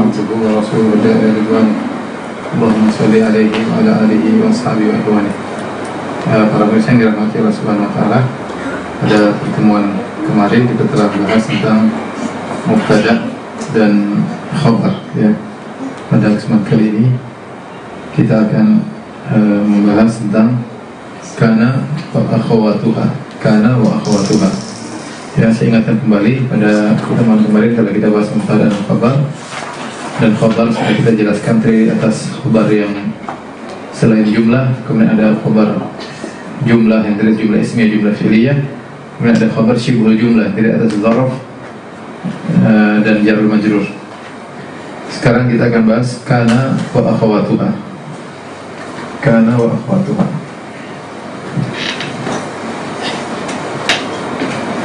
عبده ورسوله الداعي إلى رضوانه اللهم صل عليه وعلى آله وأصحابه وإخوانه. Para pemirsa yang dirahmati Allah Subhanahu wa Ta'ala, pada pertemuan kemarin kita telah bahas tentang mubtada dan khabar, ya. Pada kesempatan kali ini kita akan membahas tentang kana wa akhawatuha. Kana wa akhawatuha. Ya, saya ingatkan kembali pada pertemuan kemarin kalau kita bahas mubtada dan khabar. Dan khabar sudah kita jelaskan terdiri atas khabar yang selain jumlah, kemudian ada khabar jumlah yang terdiri jumlah ismiyah, jumlah fi'liyah, kemudian ada khabar syibhul jumlah terdiri atas zarf dan jar majrur. Sekarang kita akan bahas kana wa akhawatuha. Kana wa akhawatuha.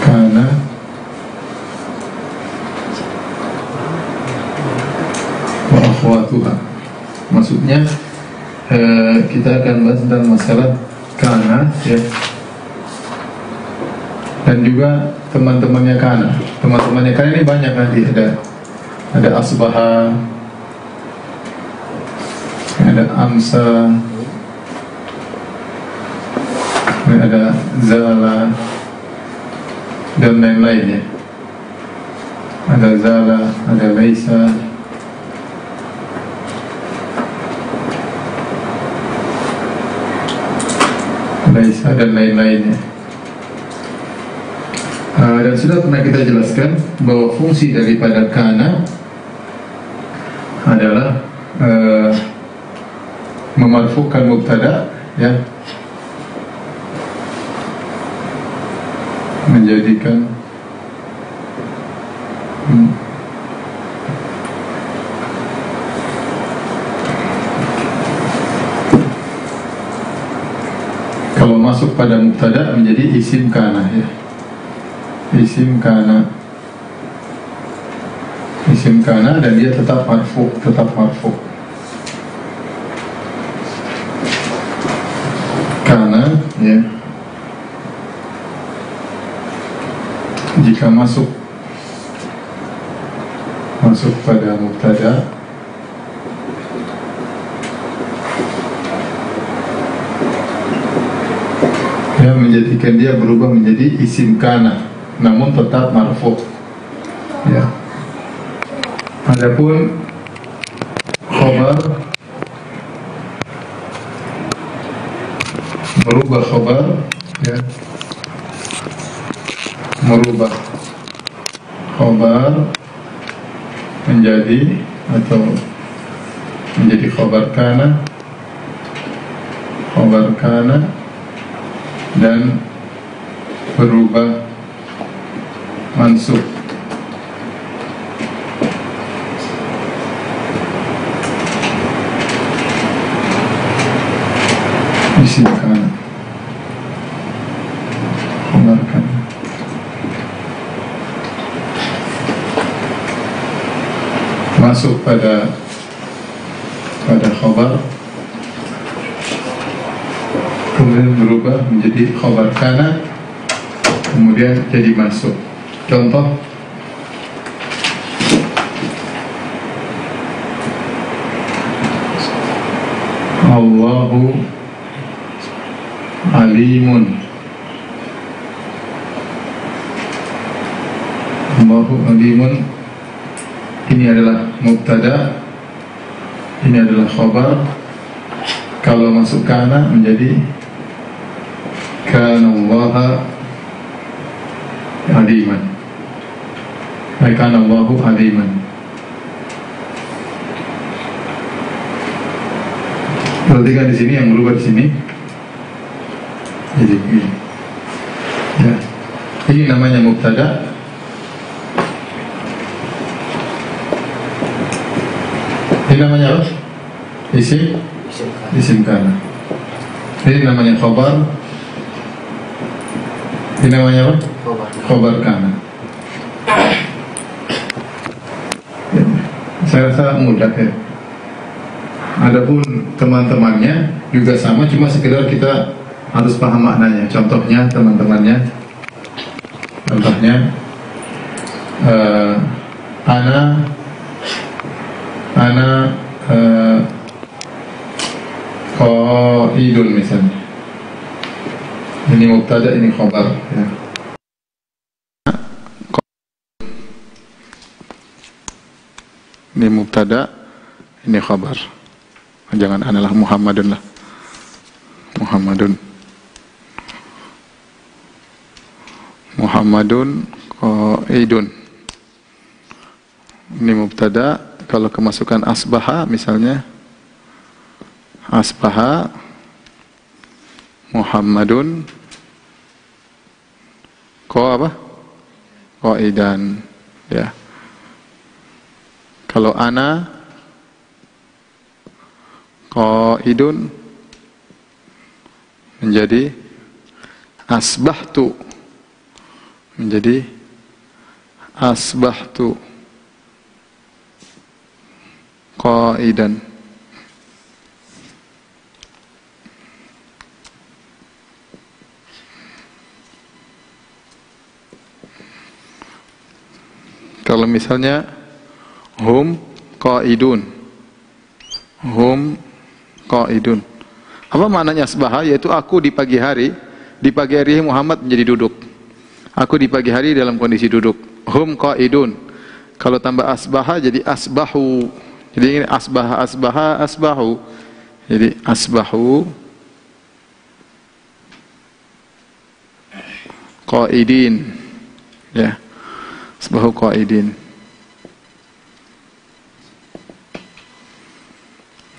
Kana wa akhawatuha. Maksudnya kita akan bahas tentang masalah kana, ya. Dan juga teman-temannya kana. Teman-temannya kana ini banyak nanti, ada asbaha, ada amsa, ada zala dan lain-lain, ya. Ada zala, ada laisa, dan lain-lainnya. Dan sudah pernah kita jelaskan bahwa fungsi daripada kana adalah memarfukan mubtada, ya, menjadikan kalau masuk pada mubtada menjadi isim kana, ya. Isim kana dan dia tetap marfu, kana, ya. Jika masuk pada mubtada yang menjadikan dia berubah menjadi isim kana, namun tetap marfu, ya. Adapun khabar merubah khabar, ya, merubah khabar menjadi khabar kana dan berubah mansub. Isim kana, khabar kana. Masuk pada khabar, kemudian berubah menjadi khabar kana, kemudian jadi masuk. Contoh, Allahu alimun. Allahu alimun, ini adalah mubtada, ini adalah khabar. Kalau masuk kana menjadi kana Allah aliman. Kana Allahu aliman. Perhatikan di sini yang berubah di sini. Jadi ini, ya. Ini namanya mubtada. Ini namanya apa? Isim kana. Ini namanya khabar. Ini namanya apa? Khabar kana. Ya. Saya rasa mudah, ya. Adapun teman-temannya juga sama, cuma sekedar kita harus paham maknanya. Contohnya teman-temannya, contohnya ana Ana qaidun misalnya. Ini mubtada, ini khabar ya. Ini mubtada, ini khabar. Jangan analah, Muhammadun lah. Muhammadun. Muhammadun qaidun. Ini mubtada. Kalau kemasukan asbaha misalnya, asbaha Muhammadun qaidan ya. Kalau ana qaidun menjadi asbahtu, menjadi asbahtu qaidan. Kalau misalnya hum qaidun, hum qaidun, apa maknanya asbaha? Yaitu aku di pagi hari Muhammad menjadi duduk. Aku di pagi hari dalam kondisi duduk. Hum qaidun. Kalau tambah asbaha jadi asbahu. Jadi ini asbahu. Jadi asbahu qaidin. Ya. Asbahu qaidin.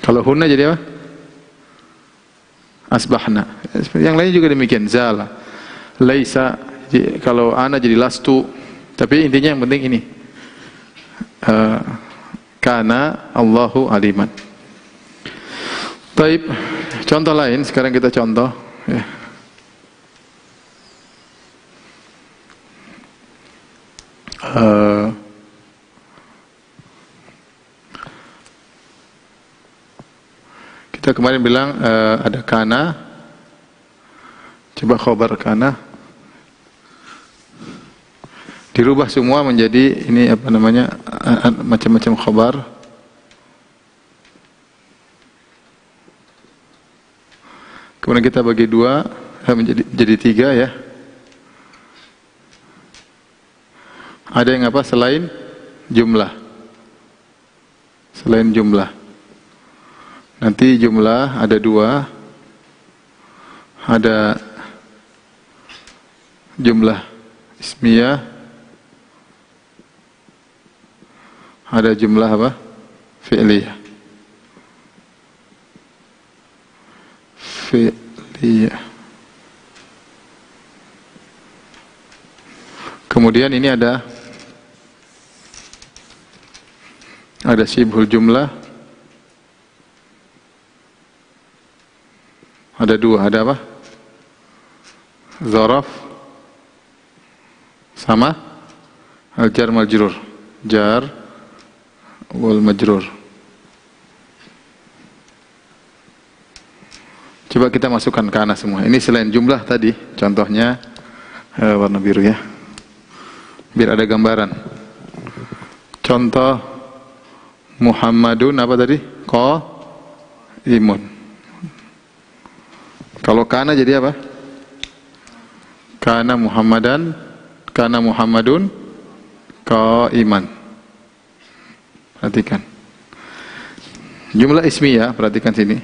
Kalau hunna jadi apa? Asbahna. Yang lain juga demikian. Zala, laisa. Kalau ana jadi lastu. Tapi intinya yang penting ini. Kana Allahu aliman. Taib. Contoh lain. Sekarang kita contoh. Ya. Kita kemarin bilang ada kana. Coba khabar kana dirubah semua menjadi ini apa namanya, macam-macam khabar. Kemudian kita bagi dua, menjadi tiga ya. Ada yang apa selain jumlah? Selain jumlah. Nanti jumlah ada dua. Ada jumlah ismiyah. Ada jumlah apa? Fi'liyah. Fi'liyah. Kemudian ini ada syibhul jumlah. Ada dua, ada apa? Zaraf sama al-jar majrur. Jar wal majrur. Coba kita masukkan ke ana semua. Ini selain jumlah tadi, contohnya warna biru ya. Biar ada gambaran. Contoh Muhammadun apa tadi? Qaimun. Kalau kana jadi apa? Kana Muhammadun qaiman. Perhatikan. Jumlah ismiyah, perhatikan sini.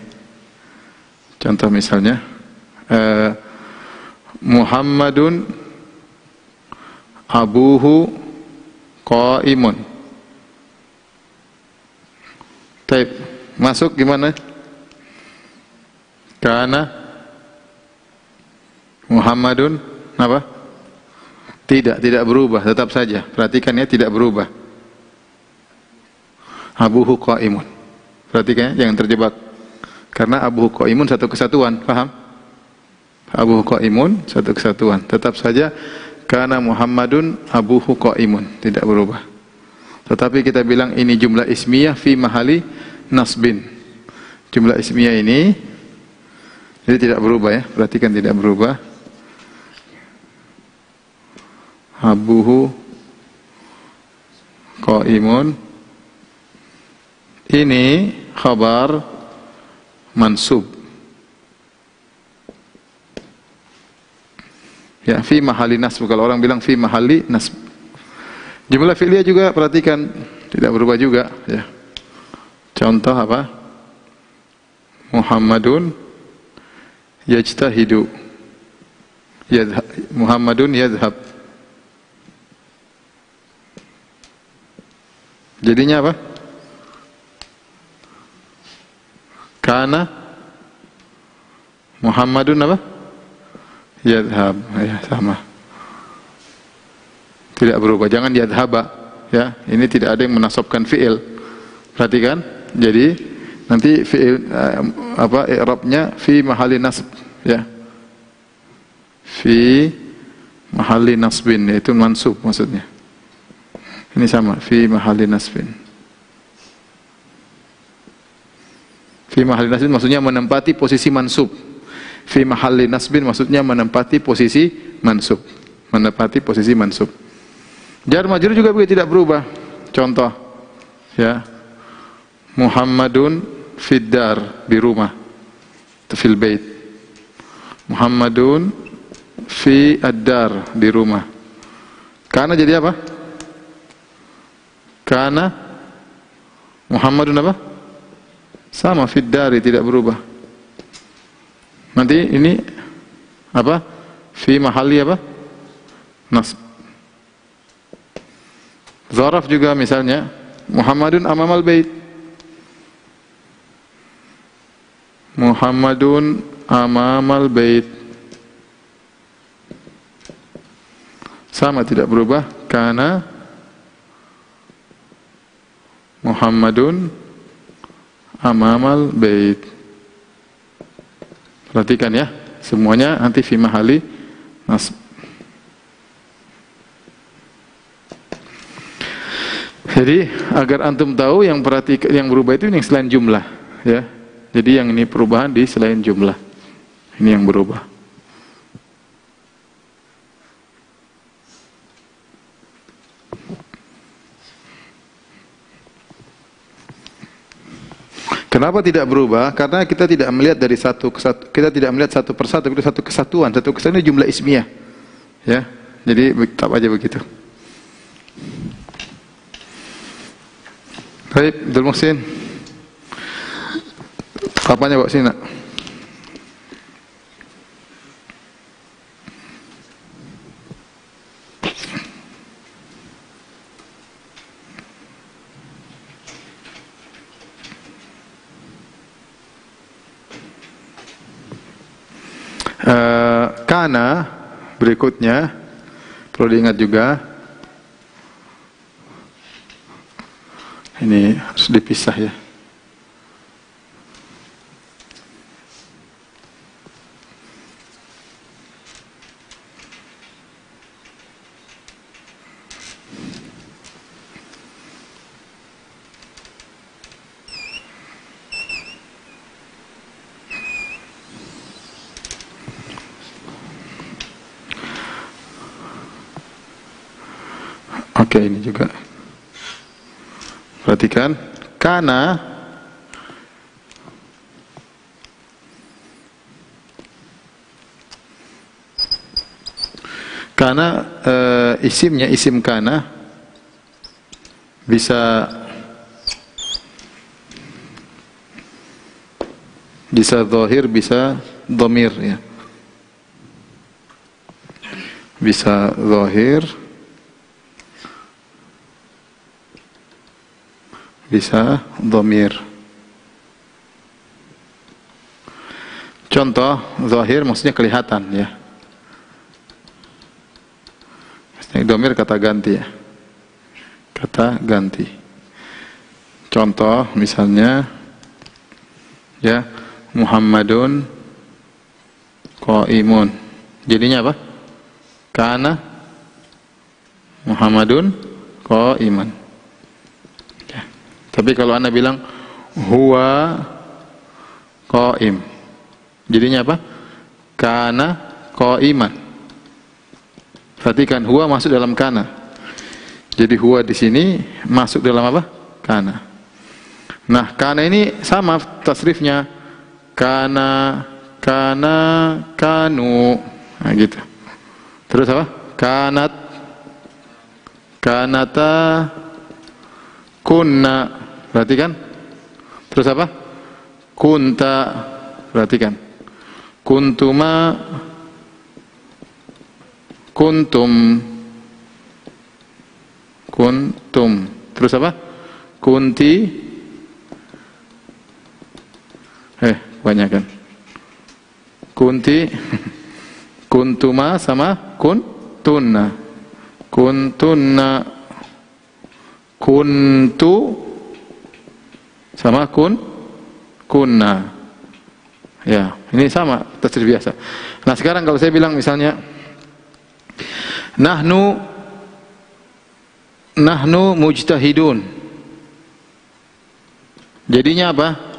Contoh misalnya Muhammadun abuhu qaimun. Taib. Masuk gimana? Kana Muhammadun apa? Tidak berubah, tetap saja. Perhatikan ya, tidak berubah. Abuhu qaimun. Perhatikan ya, jangan terjebak. Karena abuhu qaimun satu kesatuan, paham? Abuhu qaimun satu kesatuan. Tetap saja kana Muhammadun abuhu qaimun, tidak berubah. Tetapi kita bilang ini jumlah ismiyah fi mahali nasbin. Jumlah ismiyah ini jadi tidak berubah ya. Perhatikan tidak berubah. Abuhu qaimun. Ini khabar mansub. Ya, fi mahalli nasb. Kalau orang bilang fi mahalli nasb. Jumlah fi'liyah juga perhatikan tidak berubah juga, ya. Contoh apa? Muhammadun yajtahidu. Muhammadun yadhhab. Jadinya apa? Kana Muhammadun apa? Yadhhab. Ya, sama. Tidak berubah. Jangan yadhhaba, ya. Ini tidak ada yang menasabkan fi'il. Perhatikan. Jadi nanti fi'il i'rabnya fi mahalli nasb, ya. Fi mahalli nasbin, yaitu mansub maksudnya. Ini sama, fi mahalli nasbin. Fi mahalli nasbin maksudnya menempati posisi mansub. Fi mahalli nasbin maksudnya menempati posisi mansub. Menempati posisi mansub. Jar majrur juga begitu, tidak berubah. Contoh, ya. Muhammadun fiddar, di rumah. Fil bait. Muhammadun fi ad-dar, di rumah. Kana jadi apa? Kana Muhammadun apa? Sama, fiddari, tidak berubah. Nanti ini apa? Fi mahalli apa? Nasb. Zaraf juga misalnya Muhammadun amamal bait. Muhammadun amamal bait. Sama, tidak berubah. Karena Muhammadun amamal bait. Perhatikan ya, semuanya nanti fi mahalli nasb. Jadi agar antum tahu yang berubah itu yang selain jumlah, ya. Jadi yang ini perubahan di selain jumlah. Ini yang berubah. Kenapa tidak berubah? Karena kita tidak melihat dari satu kita tidak melihat satu persatu, itu satu kesatuan. Satu kesatuan ini jumlah ismiyah. Ya. Jadi tetap aja begitu. Baik, Abdul Muhsin. Kapannya bawa sini, nak? Kana berikutnya perlu diingat juga. Ini harus dipisah ya. Oke, ini juga. Perhatikan, karena isimnya, isim kana bisa zahir, bisa dhamir ya. Bisa zahir, bisa dhamir. Contoh zahir maksudnya kelihatan ya. Dhamir kata ganti ya. Kata ganti. Contoh misalnya ya, Muhammadun qaimun. Jadinya apa? Kana Muhammadun qaiman. Ya. Tapi kalau Anda bilang huwa qaim, jadinya apa? Kana qaiman. Perhatikan, huwa masuk dalam kana. Jadi huwa di sini masuk dalam apa? Kana. Nah, kana ini sama tasrifnya. Kana, kanu. Nah, gitu. Terus apa? Kanat, kanata, kunna. Perhatikan. Terus apa? Kunta. Perhatikan. Kuntuma, kuntum. Kuntum. Terus apa? Kunti. Banyak kan? Kunti, kuntuma sama kuntunna. Kuntunna, kuntu sama kunna. Ya, ini sama tasrif biasa. Nah, sekarang kalau saya bilang misalnya nahnu mujtahidun. Jadinya apa?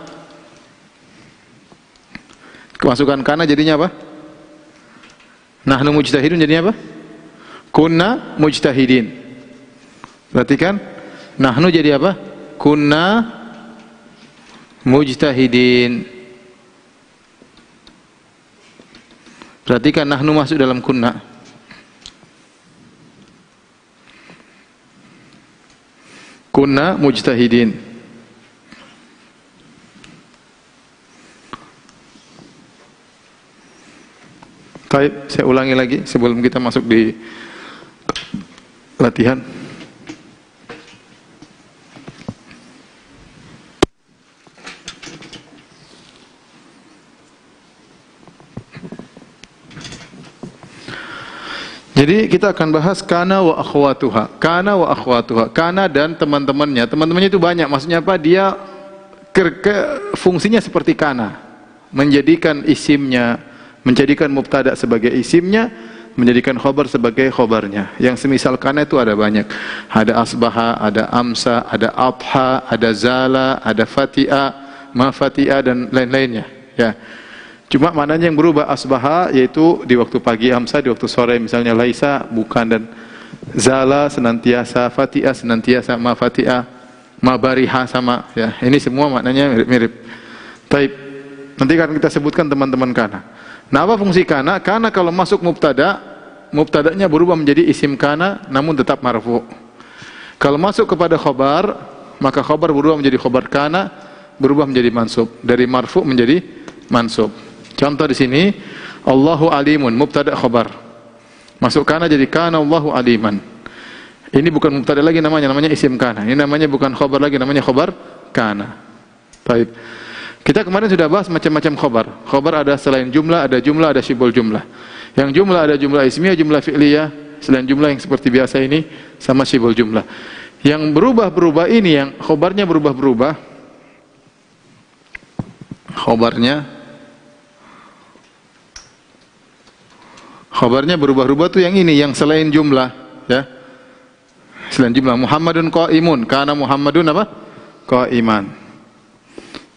Kemasukan kana jadinya apa? Nahnu mujtahidun jadinya apa? Kunna mujtahidin. Perhatikan, nahnu jadi apa? Kunna mujtahidin. Perhatikan, nahnu masuk dalam kunna. Kunna mujtahidin. Baik, saya ulangi lagi sebelum kita masuk di latihan. Jadi kita akan bahas kana wa akhwatuha. Kana wa akhwatuha. Kana dan teman-temannya. Teman-temannya itu banyak. Maksudnya apa? Dia fungsinya seperti kana. Menjadikan isimnya, menjadikan mubtada sebagai isimnya, menjadikan khobar sebagai khobarnya. Yang semisal kana itu ada banyak. Ada asbaha, ada amsa, ada adha, ada zala, ada fati'a, ma fati'a dan lain-lainnya. Ya. Cuma maknanya yang berubah. Asbaha yaitu di waktu pagi, amsa di waktu sore, misalnya laisa bukan, dan zala senantiasa, fati'a senantiasa, ma fati'a, ma bariha sama. Ya. Ini semua maknanya mirip-mirip. Taib. Nanti akan kita sebutkan teman-teman kana. Nah, apa fungsi kana? Kana kalau masuk mubtada, mubtadanya berubah menjadi isim kana namun tetap marfu. Kalau masuk kepada khobar, maka khobar berubah menjadi khobar kana, berubah menjadi mansub. Dari marfu menjadi mansub. Contoh di sini, Allahu alimun, mubtada khobar. Masuk kana jadi kana Allahu aliman. Ini bukan mubtada lagi namanya isim kana. Ini namanya bukan khobar lagi, namanya khobar kana. Baik. Kita kemarin sudah bahas macam-macam khobar. Khobar ada selain jumlah, ada syibul jumlah. Yang jumlah ada jumlah ismiyah, jumlah fi'liyah. Selain jumlah yang seperti biasa ini, sama syibul jumlah. Yang berubah-berubah ini, yang khobarnya berubah-berubah. Khobarnya berubah-ubah tuh yang ini, yang selain jumlah. Ya. Selain jumlah. Muhammadun qa'imun. Kana Muhammadun apa? Qa'iman.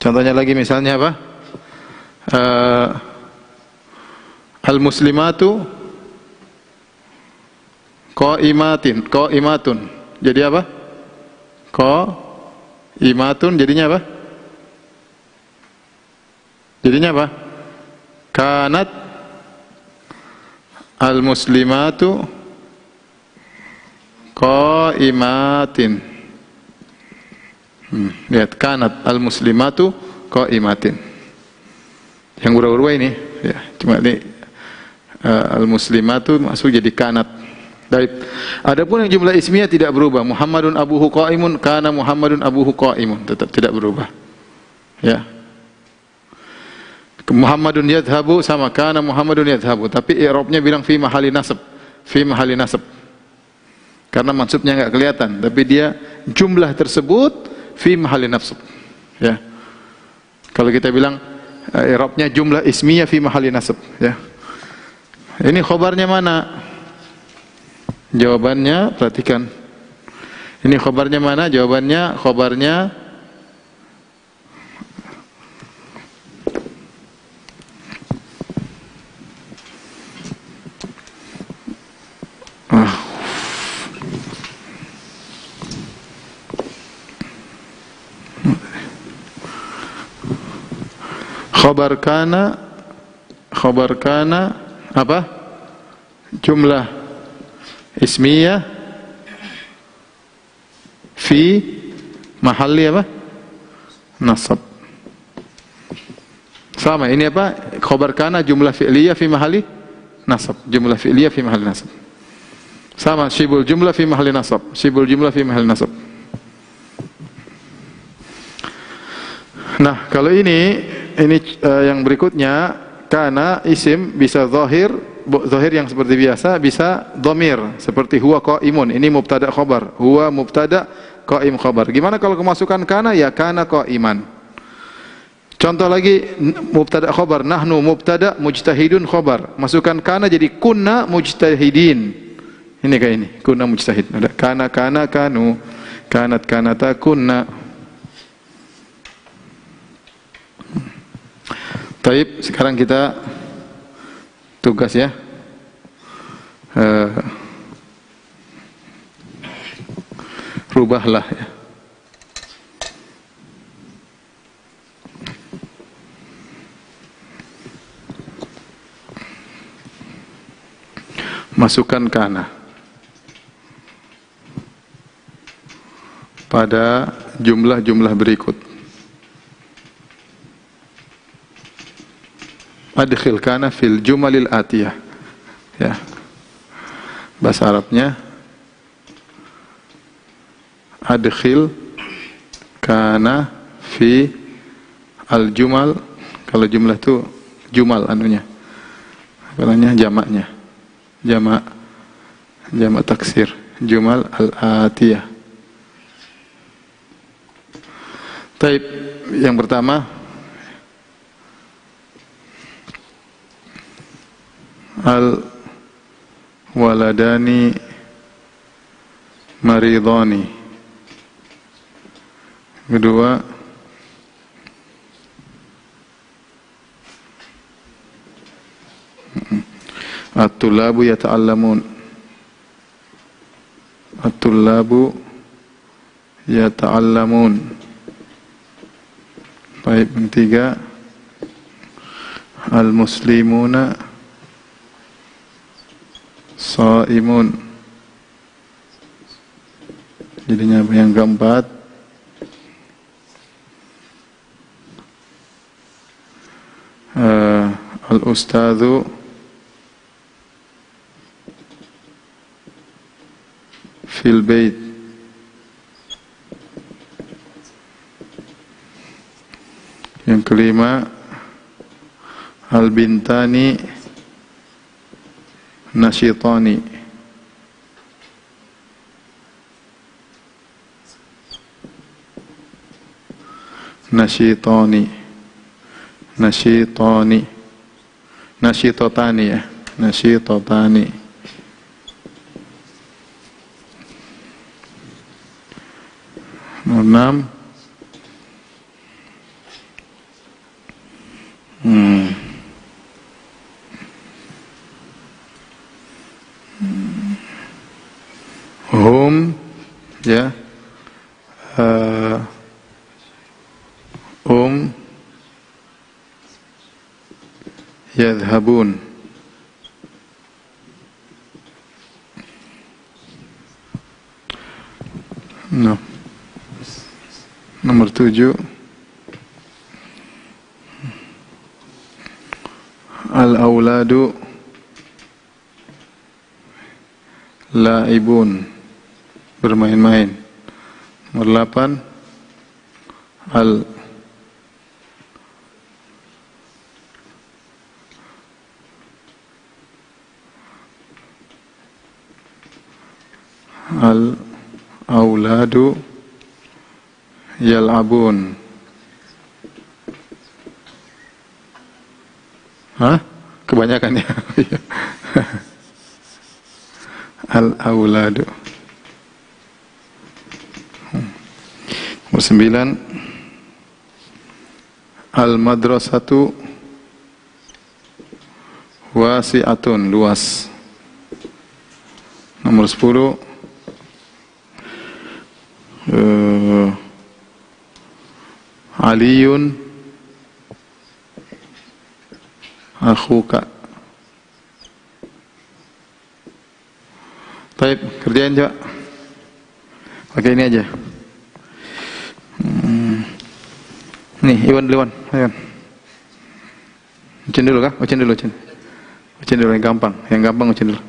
Contohnya lagi misalnya apa? Al-muslimatu qa'imatun. Jadi apa? Qa'imatun jadinya apa? Jadinya apa? Kanat al-muslimatu qa'imatin. Lihat, kanat al-muslimatu qa'imatin. Yang berubah-ubah ini, ya, cuma ini al-muslimatu masuk jadi kanat. Baik. Adapun yang jumlah ismiyah tidak berubah. Muhammadun abuhu qa'imun, kana Muhammadun abuhu qa'imun, tetap tidak berubah. Ya. Muhammadun yadhabu sama kana Muhammadun yadhabu, tapi i'rabnya bilang fi mahali nasab. Fi mahali nasab. Karena mansubnya enggak kelihatan, tapi dia jumlah tersebut fi mahali nasab. Ya. Kalau kita bilang i'rabnya jumlah ismiyah fi mahali nasab, ya. Ini khobarnya mana? Jawabannya perhatikan. Ini khobarnya mana? Jawabannya khobarnya khabar kana apa? Jumlah ismiyah fi mahalli apa? Nasab. Sama, ini apa? Khabar kana jumlah fi'liyah fi mahalli nasab. Jumlah fi'liyah fi mahalli nasab. Sama, syibul jumlah fi mahalli nasab. Syibul jumlah fi mahalli nasab. Nah, kalau ini yang berikutnya, kana isim bisa zahir yang seperti biasa, bisa dhamir seperti huwa qaimun. Ini mubtada khabar. Huwa mubtada, qaim khabar. Gimana kalau kemasukan kana? Ya kana qaiman. Contoh lagi mubtada khabar, nahnu mubtada, mujtahidun khabar. Masukkan kana jadi kunna mujtahidin. Ini kayak ini, kunna mujtahid. Ada kana kanu, kanat kanata kunna. Taib, sekarang kita tugas ya. Rubahlah ya. Masukkan kana pada jumlah-jumlah berikut. Adkhil kana fil jumalil atiyah. Ya. Bahasa Arabnya adkhil kana fi al-jumal. Kalau jumlah itu jumal anunya. Apa namanya? Jamaknya. Jamak taksir, jumal al-atiyah. Taib, yang pertama al-waladani maridhani. Kedua at-tullabu yata'allamun. At-tullabu yata'allamun. Baik, yang ketiga al-muslimuna shaimun. Jadinya yang keempat al-ustadzu fil bait. Yang kelima al-bintani nasyitani. Nasyitani nasyitatani ya, nasyitatani. Nomor 6 hum ya, yadhhabun. No. Nomor 7 al-auladu laibun, bermain-main. Nomor 8 al-auladu yal'abun. Hah? Kebanyakan ya. Al-auladu. Nomor 9 al-madrasatu wasi'atun, luas. Nomor 10 Aliyun Akhuka. Baik, kerjain coba. Oke, ini aja. Nih, Iwan. Ucin dulu kah? Ucin dulu yang gampang. Ucin dulu.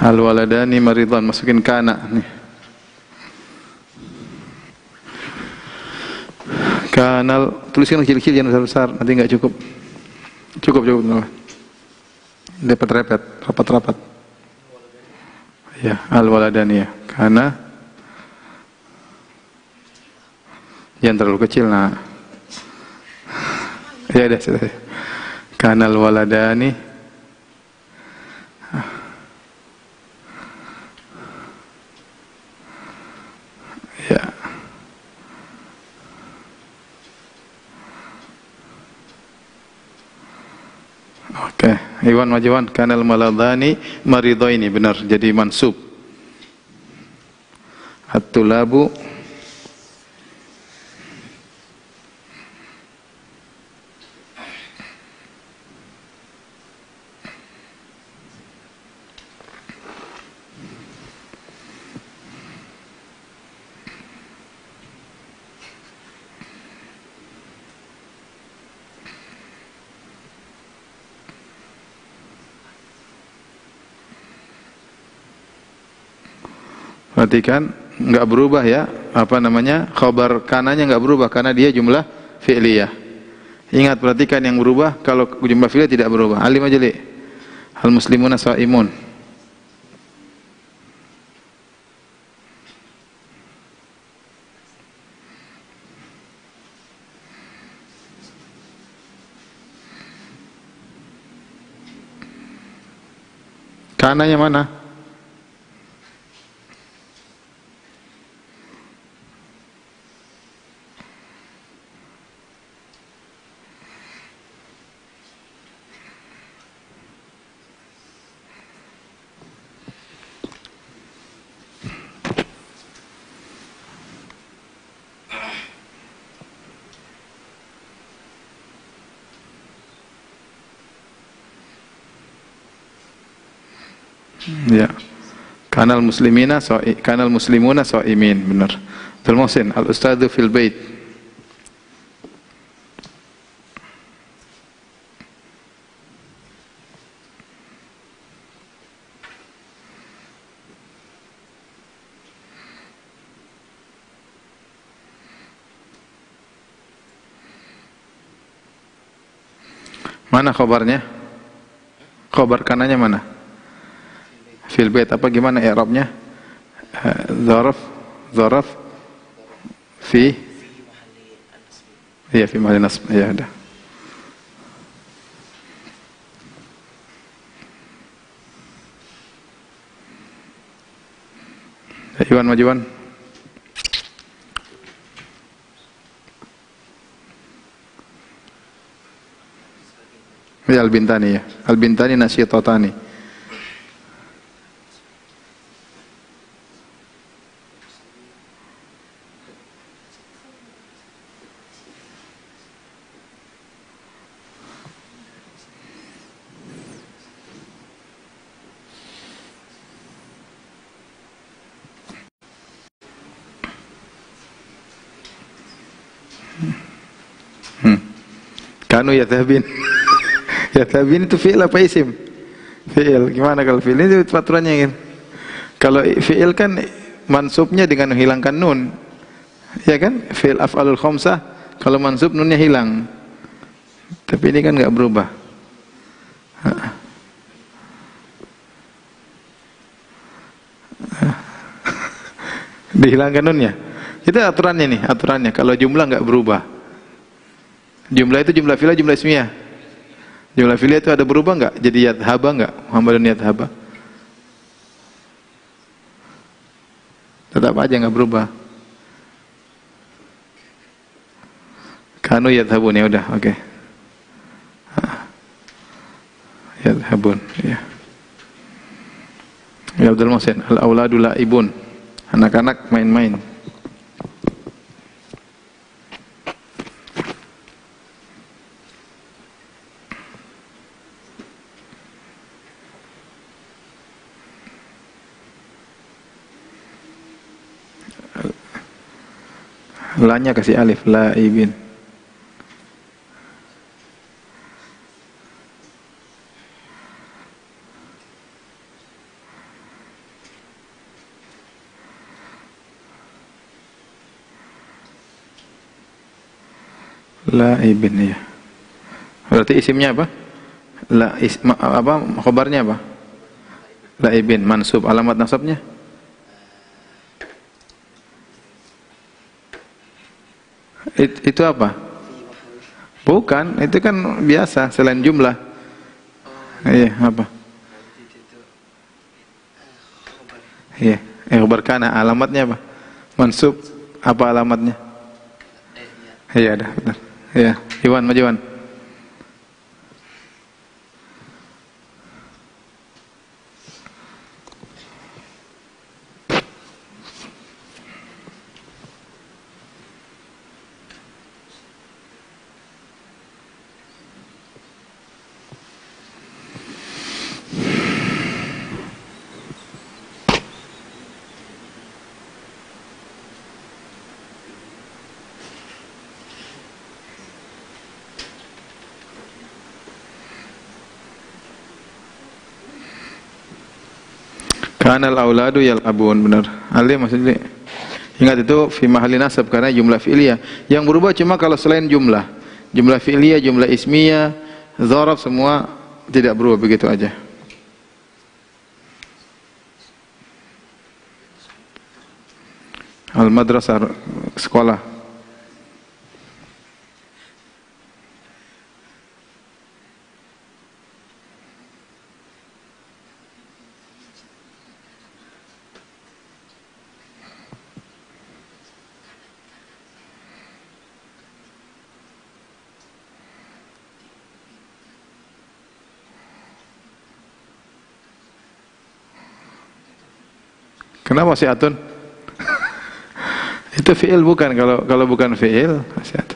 Al waladani maridhan, masukin kana nih. Kanal, tuliskan kecil-kecil jangan besar-besar, nanti enggak cukup. Cukup. Repet-repet, rapat-rapat. Ya, al waladani ya. Kana jangan terlalu kecil, nah. Ya udah, sudah. Kanal waladani ya. Oke, Iwan Majiwan, kanal maladani maridhaini, benar, jadi mansub. At-tulabu perhatikan, enggak berubah ya, apa namanya, khabar kananya enggak berubah karena dia jumlah fi'liyah. Ingat, perhatikan yang berubah kalau jumlah fi'liyah tidak berubah. Alim aja li. Al muslimuna sha'imun. Kananya mana? Ya. Kanal muslimuna sha'imin, benar. Abdul Muhsin, al ustadzu fil bait. Mana khabarnya? Khabar kananya mana? Fil bait, apa gimana i'rabnya? Zaraf fi ya, fi mahalli nasb. Ya udah. Iwan Majuwan. Ya, Al-Bintani ya. Al-Bintani nasyitatani. Kanu yadhabin. Yadhabin itu fi'il apa isim? Fi'il. Gimana kalau fi'il? Ini aturannya kan. Kalau fi'il kan mansubnya dengan menghilangkan nun. Ya kan? Fi'il af'alul khamsah, kalau mansub nunnya hilang. Tapi ini kan enggak berubah. Dihilangkan nunnya. Itu aturannya nih, aturannya. Kalau jumlah enggak berubah. Jumlah itu jumlah fi'il, jumlah ismiyah. Jumlah fi'il itu ada berubah enggak? Jadi yadhaba enggak? Muhammadun yadhaba. Tetap aja enggak berubah. Kanu yadhabun, ya udah, oke. Yadhabun, ya. Ya Abdul Muhsin, al-auladu la'ibun. Anak-anak main-main. La-nya kasih alif, laibin. Laibin ya. Berarti isimnya apa? Apa khobarnya apa? Laibin, mansub. Alamat nasabnya? Itu apa? Bukan, itu kan biasa selain jumlah. Iya, apa? Iya, khobar kana. Alamatnya apa? Mansub. Apa alamatnya? Iya, dah benar. Iya, Iwan, maju Iwan. Kanal auladu yal'abun, benar. Alim maksudnya. Ingat itu fi mahalli nasab karena jumlah fi'liyah. Yang berubah cuma kalau selain jumlah. Jumlah fi'liyah, jumlah ismiyah, dzaraf semua tidak berubah, begitu aja. Al-madrasah, sekolah. Kenapa si atun? Itu fi'il bukan, kalau bukan fi'il si atun.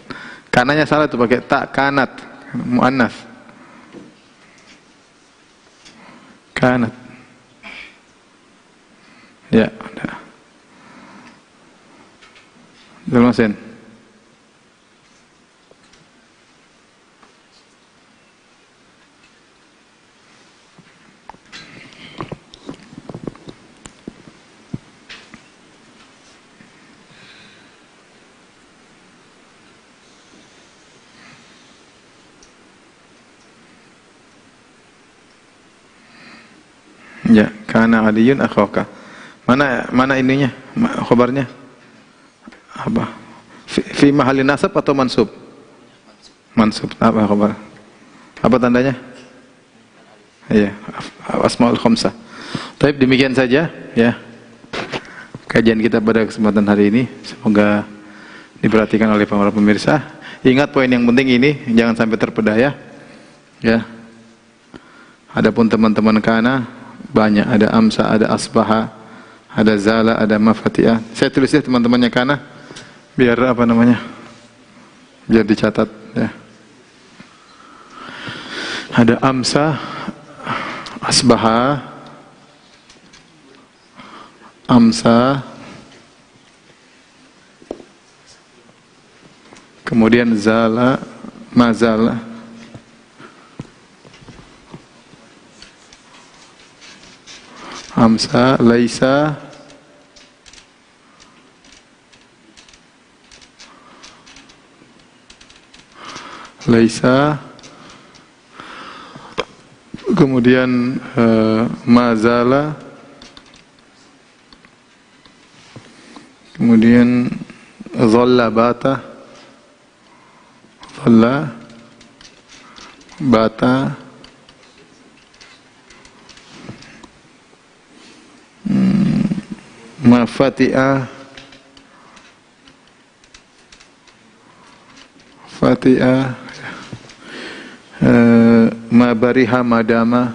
Kananya salah tuh pakai tak kanat, muannas. Kanat. Ya, udah. Dalmasen. Ya, kana aliyun akhaka. Mana ininya? Khabarnya? Apa? Fi mahalli nasab atau mansub? Mansub. Apa khabar? Apa tandanya? Iya, asmaul khamsah. Baik, demikian saja ya. Kajian kita pada kesempatan hari ini, semoga diperhatikan oleh para pemirsa. Ingat poin yang penting ini, jangan sampai terpedaya. Ya. Adapun teman-teman kana banyak, ada amsa, ada asbaha, ada zala, ada mafatiah. Saya tulis ya teman-temannya kana, biar apa namanya, biar dicatat ya. Ada amsa, asbaha, amsa, kemudian zala, mazala, amsa, laisa, laisa, kemudian mazala, kemudian dhalla bata, dhalla bata, mafati'ah, fati'ah, mabariha, madama,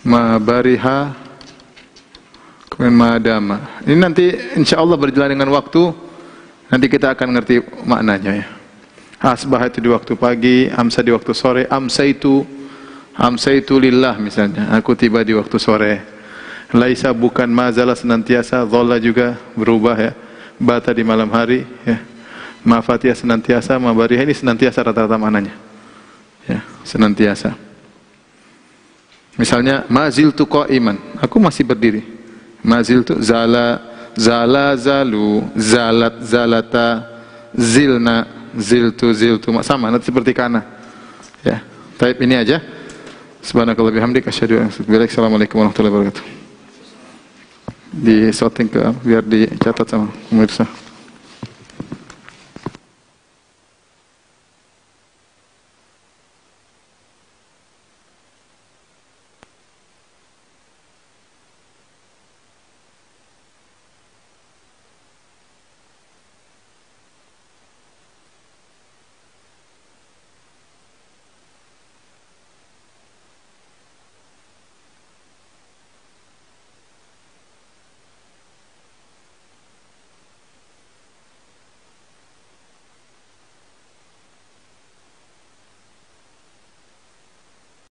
mabariha, kemudian madama. Ini nanti insya Allah berjalan dengan waktu, nanti kita akan ngerti maknanya ya. Asbah itu di waktu pagi, amsa di waktu sore, amsaitu lillah misalnya, aku tiba di waktu sore. Laisa bukan, mazala senantiasa, dhalla juga berubah ya. bata di malam hari, ya. Ma fatihah senantiasa, ma barihah ini senantiasa rata-rata maknanya. Ya, senantiasa. Misalnya ma ziltu qa'iman, aku masih berdiri. Ma ziltu zala zalu, zalat zalata, zilna ziltu sama nanti seperti kana. Ya. Taib ini aja. Subhanakallah bihamdik asyhadu an la ilaha illa anta. Assalamualaikum warahmatullahi wabarakatuh. Di shooting ke biar dicatat sama pemirsa.